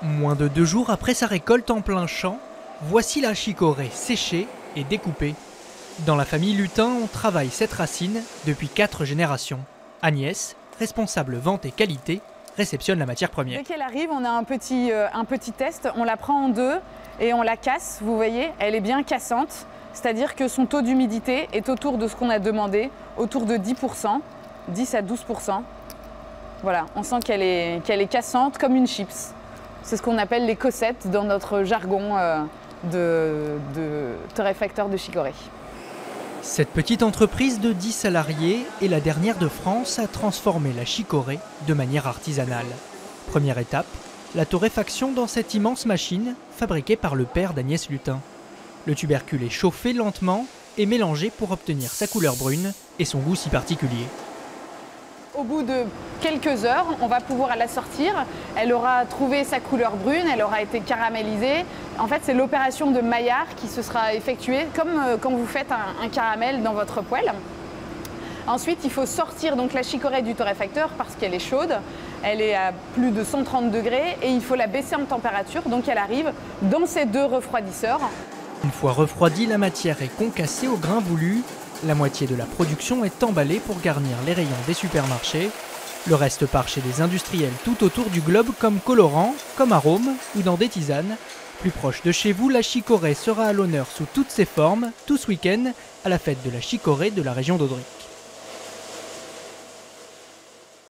Moins de 2 jours après sa récolte en plein champ, voici la chicorée séchée et découpée. Dans la famille Lutin, on travaille cette racine depuis 4 générations. Agnès, responsable vente et qualité, réceptionne la matière première. Dès qu'elle arrive, on a un petit test, on la prend en deux et on la casse, vous voyez, elle est bien cassante, c'est-à-dire que son taux d'humidité est autour de ce qu'on a demandé, autour de 10%, 10 à 12%. Voilà, on sent qu'elle est cassante comme une chips. C'est ce qu'on appelle les cossettes dans notre jargon de torréfacteur de chicorée. Cette petite entreprise de 10 salariés est la dernière de France à transformer la chicorée de manière artisanale. Première étape, la torréfaction dans cette immense machine fabriquée par le père d'Agnès Lutin. Le tubercule est chauffé lentement et mélangé pour obtenir sa couleur brune et son goût si particulier. Au bout de quelques heures, on va pouvoir la sortir. Elle aura trouvé sa couleur brune, elle aura été caramélisée. En fait, c'est l'opération de maillard qui se sera effectuée comme quand vous faites un caramel dans votre poêle. Ensuite, il faut sortir donc la chicorée du torréfacteur parce qu'elle est chaude. Elle est à plus de 130 degrés et il faut la baisser en température. Donc elle arrive dans ces deux refroidisseurs. Une fois refroidie, la matière est concassée au grain voulu. La moitié de la production est emballée pour garnir les rayons des supermarchés. Le reste part chez des industriels tout autour du globe comme colorant, comme arôme ou dans des tisanes. Plus proche de chez vous, la chicorée sera à l'honneur sous toutes ses formes, tout ce week-end, à la fête de la chicorée de la région d'Audric.